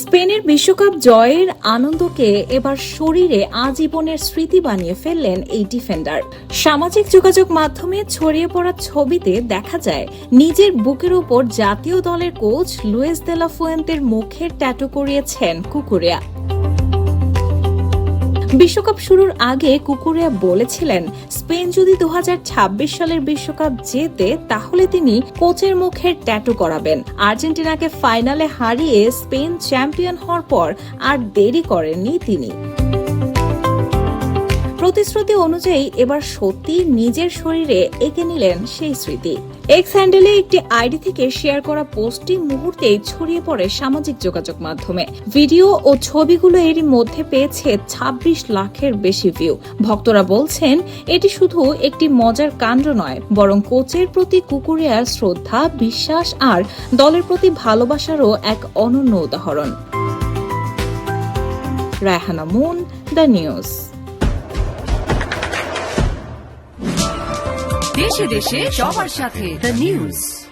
স্পেনের বিশ্বকাপ জয়ের আনন্দকে এবার শরীরে আজীবনের স্মৃতি বানিয়ে ফেললেন এই ডিফেন্ডার। সামাজিক যোগাযোগ মাধ্যমে ছড়িয়ে পড়া ছবিতে দেখা যায় নিজের বুকের উপর জাতীয় দলের কোচ লুইস দে লা ফুয়েন্তের মুখের ট্যাটু করিয়েছেন কুকুরেয়া। বিশ্বকাপ শুরুর আগে কুকুরেয়া বলেছিলেন, স্পেন যদি 2026 সালের বিশ্বকাপ জেতে তাহলে তিনি কোচের মুখের ট্যাটু করাবেন। আর্জেন্টিনাকে ফাইনালে হারিয়ে স্পেন চ্যাম্পিয়ন হওয়ার পর আর দেরি করেননি তিনি। প্রতিশ্রুতি অনুযায়ী এবার সত্যি নিজের শরীরে এঁকে নিলেন সেই স্মৃতি। এক্স হ্যান্ডেলে একটি আইডি থেকে শেয়ার করা পোস্টটি মুহূর্তেই ছড়িয়ে পড়ে সামাজিক যোগাযোগ মাধ্যমে। ভিডিও ও ছবিগুলো এরই মধ্যে পেয়েছে 26 লাখের বেশি ভিউ। ভক্তরা বলছেন, এটি শুধু একটি মজার কাণ্ড নয়, বরং কোচের প্রতি কুকুরেয়ার শ্রদ্ধা, বিশ্বাস আর দলের প্রতি ভালোবাসারও এক অনন্য উদাহরণ। Raihana moon, the news. দেশে দেশে সবার সাথে দ্য নিউজ।